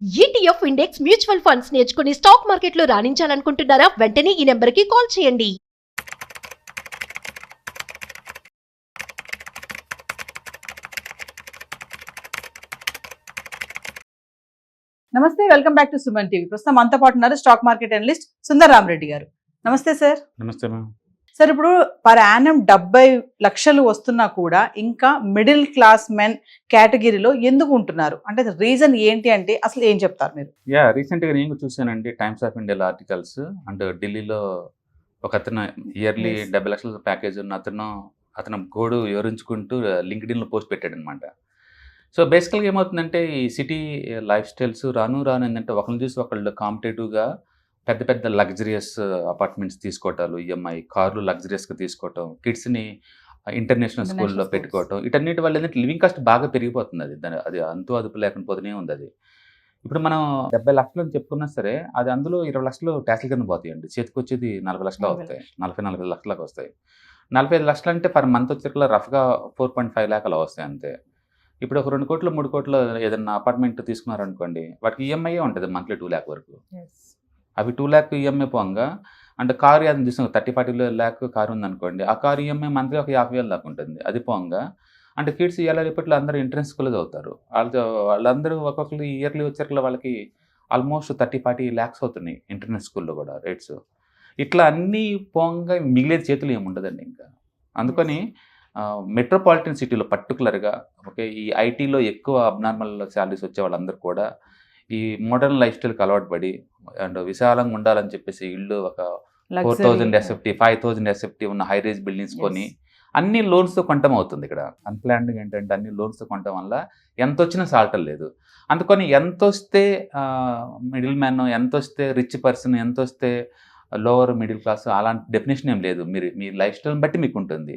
ETF index mutual funds నేర్చుకుని stock మార్కెట్లో రాణించాలనుకుంటున్నారా? వెంటనే ఈ నెంబర్కి కాల్ చేయండి. నమస్తే, welcome back to Suman TV. ప్రస్తుతం మనతో పాటు ఉన్నారు stock market analyst Sundar Rama Reddy గారు. నమస్తే సార్. నమస్తే మ్యామ్. సార్, ఇప్పుడు పర్ యానం 70 లక్షలు వస్తున్నా కూడా ఇంకా మిడిల్ క్లాస్ మెన్ కేటగిరీలో ఎందుకు ఉంటున్నారు? అంటే రీజన్ ఏంటి అంటే అసలు ఏం చెప్తారు మీరు? రీసెంట్గా నేను చూసానండి టైమ్స్ ఆఫ్ ఇండియాలో ఆర్టికల్స్. అంటే ఢిల్లీలో ఒక అతను ఇయర్లీ 70 లక్షల ప్యాకేజ్ ఉన్న అతను గోడు వివరించుకుంటూ లింక్డ్ఇన్లో పోస్ట్ పెట్టాడు అనమాట. సో బేసికల్గా ఏమవుతుందంటే ఈ సిటీ లైఫ్ స్టైల్స్ రాను ఏంటంటే ఒకరిని చూసి ఒకళ్ళు కాంపిటేటివ్గా పెద్ద పెద్ద లగ్జరియస్ అపార్ట్మెంట్స్ తీసుకోవటాలు, ఈఎంఐ కార్లు లగ్జరియస్గా తీసుకోవటం, కిడ్స్ని ఇంటర్నేషనల్ స్కూల్లో పెట్టుకోవటం, వీటన్నిటి వల్ల ఏంటంటే లివింగ్ కాస్ట్ బాగా పెరిగిపోతుంది. అది అంతు అదుపు లేకుండా పోతూనే ఉంది. అది ఇప్పుడు మనం 70 లక్షలు అని చెప్పుకున్నా సరే అది అందులో 20 లక్షలు ట్యాక్స్ల కింద పోతాయండి. చేతికి వచ్చేది 40 లక్షలు అవుతాయి, 40-45 లక్షలకు వస్తాయి. 45 లక్షలు అంటే పర్ మంత్ వచ్చేలా రఫ్గా 4.5 లాక్ అలా వస్తాయి అంతే. ఇప్పుడు ఒక 2 కోట్లు 3 కోట్లు ఏదైనా అపార్ట్మెంట్ తీసుకున్నారనుకోండి, వాటికి ఈఎంఐ ఉంటుంది మంత్లీ 2 లాక్ వరకు. అవి 2 లాక్ ఈఎంఐ పోగా అంటే కారు ఏదైనా చూసాం 30-40 లాక్ కారు ఉందనుకోండి, ఆ కారు ఈఎంఐ మంత్లీ ఒక 50,000 దాకా ఉంటుంది. అది పోగా అంటే కిడ్స్ ఇలా రేపట్లో అందరూ ఎంట్రన్స్ స్కూల్లో చదువుతారు. వాళ్ళందరూ ఒక్కొక్కరు ఇయర్లీ వచ్చేట్ల వాళ్ళకి ఆల్మోస్ట్ 30-40 లాక్స్ అవుతున్నాయి ఇంటర్నెట్ స్కూల్లో కూడా రేట్స్. ఇట్లా అన్నీ పోగా మిగిలేదు చేతులు ఏముండదండి ఇంకా. అందుకని మెట్రోపాలిటన్ సిటీలో పర్టికులర్గా ఈ ఐటీలో ఎక్కువ అబ్నార్మల్ శాలరీస్ వచ్చే వాళ్ళందరూ కూడా ఈ మోడర్న్ లైఫ్ స్టైల్కి అలవాటు పడి అండ్ విశాలంగా ఉండాలని చెప్పేసి ఇల్లు ఒక 4,000 ఎస్ఎఫ్టీ 5,000 ఎస్ఎఫ్టీ ఉన్న హై రేంజ్ బిల్డింగ్స్ కొని అన్ని లోన్స్తో కొనటం అవుతుంది. ఇక్కడ అన్ప్లాన్డ్గా ఏంటంటే అన్ని లోన్స్తో కొనటం వల్ల ఎంత వచ్చినా సాల్టం లేదు. అందుకని ఎంత వస్తే మిడిల్ మ్యాన్, ఎంత వస్తే రిచ్ పర్సన్, ఎంత వస్తే లోవర్ మిడిల్ క్లాస్ అలాంటి డెఫినేషన్ ఏం లేదు. మీ లైఫ్ స్టైల్ని బట్టి మీకు ఉంటుంది.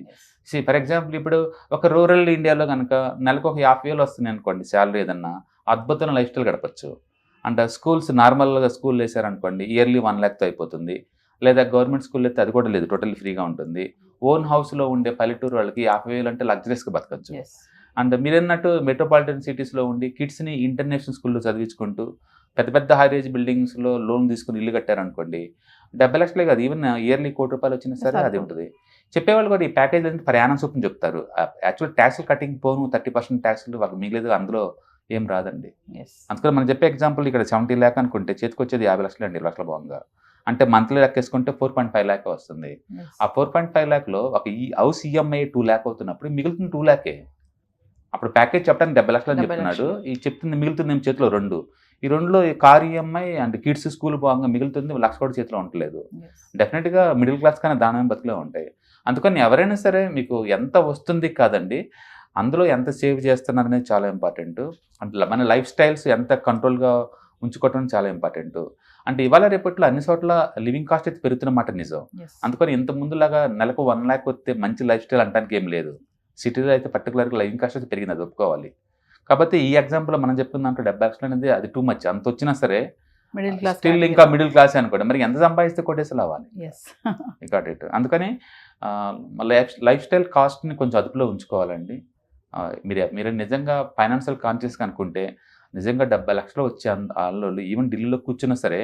ఫర్ ఎగ్జాంపుల్ ఇప్పుడు ఒక రూరల్ ఇండియాలో కనుక నెలకు ఒక 50,000 వస్తుంది అనుకోండి శాలరీ, ఏదన్నా అద్భుతమైన లైఫ్ స్టైల్ గడపచ్చు. అంటే స్కూల్స్ నార్మల్గా స్కూల్ వేసారనుకోండి ఇయర్లీ 1 లాక్తో అయిపోతుంది. లేదా గవర్నమెంట్ స్కూల్ అయితే అది కూడా లేదు, టోటల్లీ ఫ్రీగా ఉంటుంది. ఓన్ హౌస్లో ఉండే పల్లెటూరు వాళ్ళకి 50,000 అంటే లగ్జరీస్గా బతకచ్చు. అండ్ మీరన్నట్టు మెట్రోపాలిటన్ సిటీస్లో ఉండి కిడ్స్ని ఇంటర్నేషనల్ స్కూల్లో చదివించుకుంటూ పెద్ద పెద్ద హై రేంజ్ బిల్డింగ్స్లో లోన్ తీసుకుని ఇల్లు కట్టారనుకోండి 70 లక్షలే కాదు, ఈవెన్ ఇయర్లీ ₹1,00,00,000 వచ్చినా సరే అది ఉంటుంది. చెప్పేవాళ్ళు కూడా ఈ ప్యాకేజ్ అంటే ప్రయాణం చొప్పున చెప్తారు. యాక్చువల్ ట్యాక్స్లు కటింగ్ పోను 30% ట్యాక్స్లు వాళ్ళకి మిగిలేదు, అందులో ఏం రాదండి. అందుకని మనం చెప్పే ఎగ్జాంపుల్ ఇక్కడ 70 లాక్ అనుకుంటే చేతికి వచ్చేది 50 లక్షలు అండి, 20 లక్షల భాగంగా. అంటే మంత్లీ లెక్కేసుకుంటే 4.5 లాక్ వస్తుంది. ఆ 4.5 లాక్లో ఒక ఈ హౌస్ ఈఎంఐ 2 లాక్ అవుతున్నప్పుడు మిగులుతుంది 2 లాకే. అప్పుడు ప్యాకేజ్ చెప్పడానికి 70 లక్షలు అని చెప్తున్నాడు, ఈ చెప్తుంది మిగులుతుంది ఏం చేతిలో 2. ఈ 2లో car EMI and kids school భాగంగా మిగులుతుంది 1 లక్ష కూడా చేతిలో ఉండలేదు. డెఫినెట్గా మిడిల్ క్లాస్ కానీ దాని బతుకులే ఉంటాయి. అందుకని ఎవరైనా సరే మీకు ఎంత వస్తుంది కాదండి, అందులో ఎంత సేవ్ చేస్తున్నారు అనేది చాలా ఇంపార్టెంట్. అంటే మన లైఫ్ స్టైల్స్ ఎంత కంట్రోల్గా ఉంచుకోవటం చాలా ఇంపార్టెంట్. అంటే ఇవాళ రేపట్లో అన్ని చోట్ల లివింగ్ కాస్ట్ అయితే పెరుగుతున్నమాట నిజం. అందుకని ఇంత ముందులాగా నెలకు 1 లాక్ వస్తే మంచి లైఫ్ స్టైల్ అంటానికి ఏం లేదు. సిటీలో అయితే పర్టికులర్గా లివింగ్ కాస్ట్ అయితే పెరిగింది, అది ఒప్పుకోవాలి. కాబట్టి ఈ ఎగ్జాంపుల్లో మనం చెప్పుకున్న దాంట్లో 70 లక్షలు అనేది అది టూ మచ్. అంత వచ్చినా సరే మిడిల్ క్లాస్ స్టిల్ ఇంకా మిడిల్ క్లాస్ అనుకోండి, మరి ఎంత సంపాదిస్తే కొట్టేసి అవ్వాలి. Got it. అందుకని లైఫ్ స్టైల్ కాస్ట్ని కొంచెం అదుపులో ఉంచుకోవాలండి. మీరు నిజంగా ఫైనాన్షియల్ కాన్షియస్గా అనుకుంటే నిజంగా 70 లక్షలు వచ్చే వాళ్ళు ఈవెన్ ఢిల్లీలో కూర్చున్నా సరే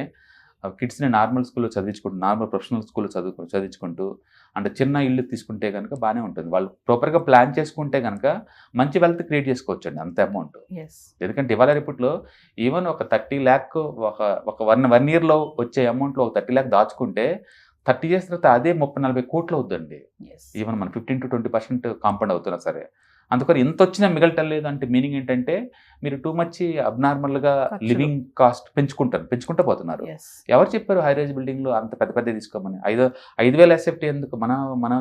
కిడ్స్ని నార్మల్ స్కూల్లో చదివించుకుంటూ, నార్మల్ ప్రొఫెషనల్ స్కూల్లో చదివించుకుంటూ అంటే చిన్న ఇల్లు తీసుకుంటే కనుక బాగానే ఉంటుంది. వాళ్ళు ప్రాపర్గా ప్లాన్ చేసుకుంటే కనుక మంచి వెల్త్ క్రియేట్ చేసుకోవచ్చు అండి అంత అమౌంట్. ఎందుకంటే ఇవాళ రేపట్లో ఈవెన్ ఒక 30 లాక్ ఒక 1 ఇయర్లో వచ్చే అమౌంట్లో ఒక 30 లాక్ దాచుకుంటే 30 ఇయర్స్ తర్వాత అదే 30-40 కోట్లు అవుతుందండి. ఈవెన్ మన 15-20% కాంపౌండ్ అవుతున్నా సరే. అందుకని ఇంత వచ్చినా మిగలటం లేదు అంటే మీనింగ్ ఏంటంటే మీరు టూ మచ్ అబ్నార్మల్గా లివింగ్ కాస్ట్ పెంచుకుంటూ పోతున్నారు. ఎవరు చెప్పారు హై రేంజ్ బిల్డింగ్లో అంత పెద్ద తీసుకోమని? 5,000 ఎస్ఎఫ్టీ ఎందుకు? మన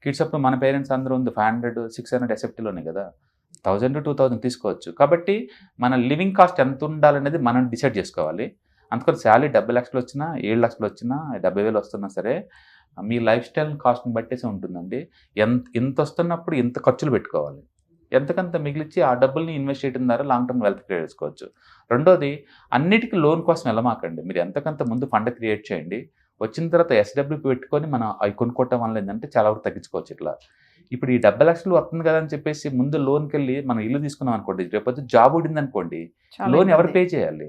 కిడ్స్ అప్పుడు మన పేరెంట్స్ అందరూ ఉంది 500-600 ఎస్ఎఫ్టీలోనే కదా, 1,000-2,000 తీసుకోవచ్చు. కాబట్టి మన లివింగ్ కాస్ట్ ఎంత ఉండాలనేది మనం డిసైడ్ చేసుకోవాలి. అందుకని శాలరీ 70 లక్షలు వచ్చినా 7 లక్షలు వచ్చినా 70,000 వస్తున్నా సరే మీ లైఫ్ స్టైల్ కాస్ట్ని బట్టేసి ఉంటుందండి. ఎంత వస్తున్నప్పుడు ఎంత ఖర్చులు పెట్టుకోవాలి, ఎంతకంత మిగిలిచ్చి ఆ డబ్బుల్ని ఇన్వెస్ట్ చేయడం ద్వారా లాంగ్ టర్మ్ వెల్త్ క్రియేట్ చేసుకోవచ్చు. రెండోది అన్నిటికీ లోన్ కోసం వెళ్ళమాకండి. మీరు ఎంతకంత ముందు ఫండ్ క్రియేట్ చేయండి, వచ్చిన తర్వాత ఎస్డబ్ల్యూపీ పెట్టుకొని మనం అవి కొనుక్కోవటం వల్ల ఏంటంటే చాలా వరకు తగ్గించుకోవచ్చు. ఇట్లా ఇప్పుడు ఈ 70 లక్షలు వస్తుంది కదా అని చెప్పేసి ముందు లోన్కి వెళ్ళి మనం ఇల్లు తీసుకున్నాం అనుకోండి, రేపొద్దు జాబ్ ఊడింది అనుకోండి, లోన్ ఎవరు పే చేయాలి?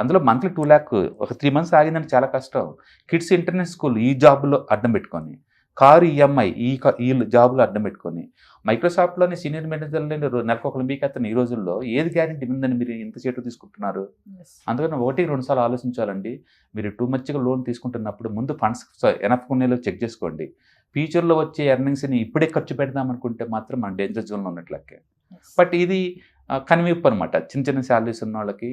అందులో మంత్లీ 2 lakh ఒక 3 months ఆగిందంటే చాలా కష్టం. కిడ్స్ ఇంటర్నేట్ స్కూల్ ఈ జాబ్లో అడ్డం పెట్టుకొని, కారు ఈఎంఐ ఈ జాబ్లో అడ్డం పెట్టుకొని, మైక్రోసాఫ్ట్లోని సీనియర్ మేనేజర్లని నెలకు ఒకరు మీకు అతను ఈ రోజుల్లో ఏది గ్యారెంటీ ఉందని మీరు ఇంత చేటు తీసుకుంటున్నారు? అందుకని 1-2 సార్లు ఆలోచించాలండి. మీరు టూ మచ్గా లోన్ తీసుకుంటున్నప్పుడు ముందు ఫండ్స్ ఎనఫ్ కొనేలో చెక్ చేసుకోండి. ఫ్యూచర్లో వచ్చే ఎర్నింగ్స్ని ఇప్పుడే ఖర్చు పెడదాం అనుకుంటే మాత్రం మన డేంజర్ జోన్లో ఉన్నట్లకే. బట్ ఇది కనివిప్పు అనమాట. చిన్న చిన్న శాలరీస్ ఉన్న వాళ్ళకి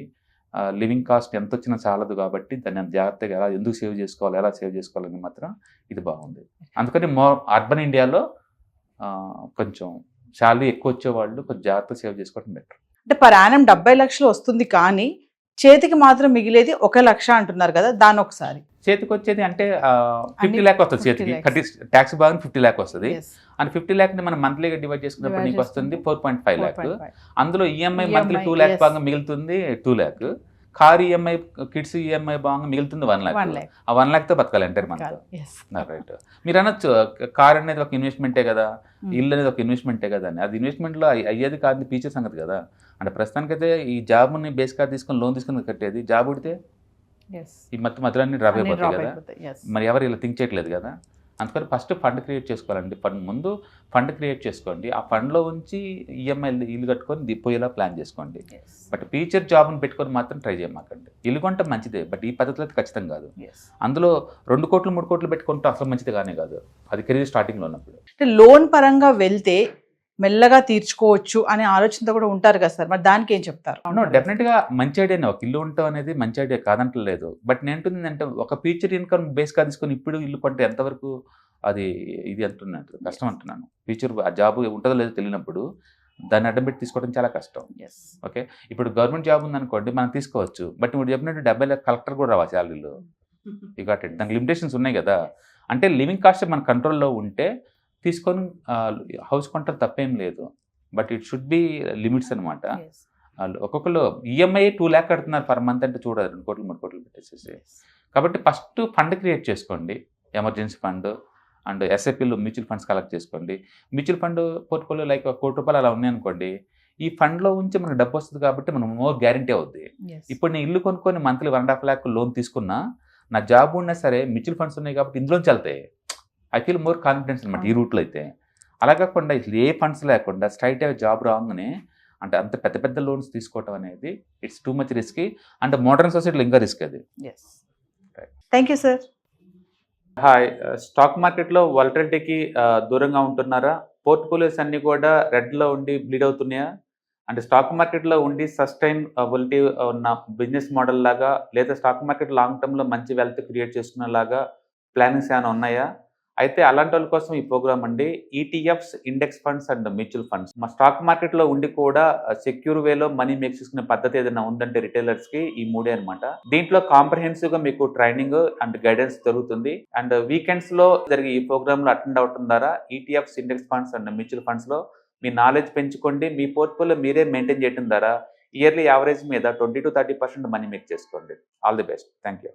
లివింగ్ కాస్ట్ ఎంత వచ్చినా చాలదు కాబట్టి దాన్ని జాగ్రత్తగా ఎందుకు సేవ్ చేసుకోవాలి, ఎలా సేవ్ చేసుకోవాలని మాత్రం ఇది బాగుంది. అందుకని అర్బన్ ఇండియాలో కొంచెం శాలరీ ఎక్కువ వచ్చేవాళ్ళు కొంచెం జాగ్రత్తగా సేవ్ చేసుకోవడం బెటర్. అంటే పర్ యానం 70 లక్షలు వస్తుంది, కానీ చేతికి మాత్రం మిగిలేది 1 లక్ష అంటున్నారు కదా, దాని ఒకసారి చేతికి వచ్చేది అంటే 50 lakh వస్తుంది చేతికి. ట్యాక్స్ భాగం 50 lakh వస్తుంది. అండ్ 50 lakh ని మనం మంత్లీగా డివైడ్ చేసుకున్నప్పుడు నీకు వస్తుంది 4.5 lakh. అందులో ఈఎంఐ మంత్లీ 2 lakh భాగం మిగులుతుంది 2 lakh. Car EMI, kids EMI భాగంగా మిగులుతుంది 1 lakh. ఆ 1 lakh బతకాలి ఎంటర్ మంత్. రైట్. మీరు అనొచ్చు కార్ అనేది ఒక ఇన్వెస్ట్మెంటే కదా, ఇల్లు అనేది ఒక ఇన్వెస్ట్మెంటే కదా అని. అది ఇన్వెస్ట్మెంట్లో అయ్యేది కాదు, ఫ్యూచర్ సంగతి కదా. అంటే ప్రస్తుతానికైతే ఈ జాబ్ని బేస్ కార్డ్ తీసుకొని లోన్ తీసుకుని కట్టేది, జాబ్ ఉడితే ఈ మధ్యలో డ్రాప్ అయిపోతాయి కదా. మరి ఎవరు ఇలా థింక్ చేయట్లేదు కదా. అందుకని ఫస్ట్ ఫండ్ క్రియేట్ చేసుకోవాలండి. ముందు ఫండ్ క్రియేట్ చేసుకోండి. ఆ ఫండ్లో ఉంచి ఈఎంఐ ఇల్లు కట్టుకొని పోయేలా ప్లాన్ చేసుకోండి. బట్ ఫ్యూచర్ జాబ్ని పెట్టుకొని మాత్రం ట్రై చేయమాకండి. ఇల్లు కొంటే మంచిదే, బట్ ఈ పద్ధతిలో అయితే ఖచ్చితంగా కాదు. అందులో 2 కోట్లు 3 కోట్లు పెట్టుకుంటే అసలు మంచిది కానీ కాదు, అది కెరీర్ స్టార్టింగ్లో ఉన్నప్పుడు. అంటే లోన్ పరంగా వెళ్తే మెల్లగా తీర్చుకోవచ్చు అనే ఆలోచనతో కూడా ఉంటారు కదా సార్, మరి దానికి ఏం చెప్తారు? డెఫినెట్గా మంచి ఐడియానే, ఒక ఇల్లు ఉండటం అనేది మంచి ఐడియా కాదంటలేదు. బట్ నేంటుందంటే ఒక ఫ్యూచర్ ఇన్కమ్ బేస్గా తీసుకొని ఇప్పుడు ఇల్లు కొంటే ఎంతవరకు అది ఇది అంటున్నట్టు కష్టం అంటున్నాను. ఫ్యూచర్ ఆ జాబ్ ఉంటుందో లేదో తెలియనప్పుడు దాన్ని అడ్డం పెట్టి తీసుకోవడం చాలా కష్టం. ఓకే, ఇప్పుడు గవర్నమెంట్ జాబ్ ఉందనుకోండి మనం తీసుకోవచ్చు. బట్ ఇప్పుడు చెప్పినట్టు 70 lakh కలెక్టర్ కూడా రావాలి శాలరీలో. You got it. దానికి లిమిటేషన్స్ ఉన్నాయి కదా. అంటే లివింగ్ కాస్ట్ మన కంట్రోల్లో ఉంటే తీసుకొని హౌస్ కొంటారు, తప్పేం లేదు. But it should be limits అనమాట. ఒక్కొక్కరు ఈఎంఐ 2 lakh కడుతున్నారు పర్ మంత్ అంటే చూడాలి 2 కోట్లు 3 కోట్లు పెట్టేసేసి. కాబట్టి ఫస్ట్ ఫండ్ క్రియేట్ చేసుకోండి, ఎమర్జెన్సీ ఫండ్ అండ్ ఎస్ఐపిలు మ్యూచువల్ ఫండ్స్ కలెక్ట్ చేసుకోండి. మ్యూచువల్ ఫండ్ పోర్ట్ఫోలియో లైక్ 1 కోటి రూపాయలు అలా ఉన్నాయనుకోండి, ఈ ఫండ్లో ఉంచి మనకు డబ్బు వస్తుంది కాబట్టి మనం మోర్ గ్యారంటీ అవుద్ది. ఇప్పుడు నేను ఇల్లు కొనుక్కొని మంత్లీ 1.5 lakh లోన్ తీసుకున్నా, నా జాబ్ ఉన్నా సరే మ్యూచువల్ ఫండ్స్ ఉన్నాయి కాబట్టి ఇందులోంచి వెళ్తాయి. ఐ ఫీల్ మోర్ కాన్ఫిడెన్స్ అనమాట ఈ రూట్లో అయితే. అలా కాకుండా ఇట్లా ఏ ఫండ్స్ లేకుండా స్ట్రైట్ అవే జాబ్ రాగానే అంటే అంత పెద్ద పెద్ద లోన్స్ తీసుకోవడం అనేది it's too much risky. And modern సొసైటీలో ఇంకా రిస్క్ అది. Thank you sir. Hi. Stock మార్కెట్లో వాలటిలిటీకి దూరంగా ఉంటున్నారా? పోర్ట్ఫోలియోస్ అన్నీ కూడా రెడ్లో ఉండి బ్లీడ్ అవుతున్నాయా? అంటే స్టాక్ మార్కెట్లో ఉండి సస్టైనబిలిటీ ఉన్న బిజినెస్ మోడల్ లాగా, లేదా స్టాక్ మార్కెట్ లాంగ్ టర్మ్లో మంచి వెల్త్ క్రియేట్ చేసుకునేలాగా ప్లానింగ్స్ ఏమైనా ఉన్నాయా? అయితే అలాంటి వాళ్ళ కోసం ఈ ప్రోగ్రామ్ అండి. ETFs, index funds and mutual funds. మా స్టాక్ మార్కెట్లో ఉండి కూడా సెక్యూర్ వేలో మనీ మేక్ చేసుకునే పద్ధతి ఏదైనా ఉందంటే రిటైలర్స్కి ఈ 3 అనమాట. దీంట్లో కాంప్రహెన్సివ్గా మీకు ట్రైనింగ్ అండ్ గైడెన్స్ జరుగుతుంది. అండ్ వీకెండ్స్లో జరిగే ఈ ప్రోగ్రామ్లో అటెండ్ అవడం ద్వారా ETFs, index funds and mutual ఫండ్స్లో మీ నాలెడ్జ్ పెంచుకోండి. మీ పోర్ట్ఫోలియో మీరే మెయింటైన్ చేయడం ద్వారా ఇయర్లీ యావరేజ్ మీద 20 to 30% మనీ మేక్ చేసుకోండి. All the best. Thank you.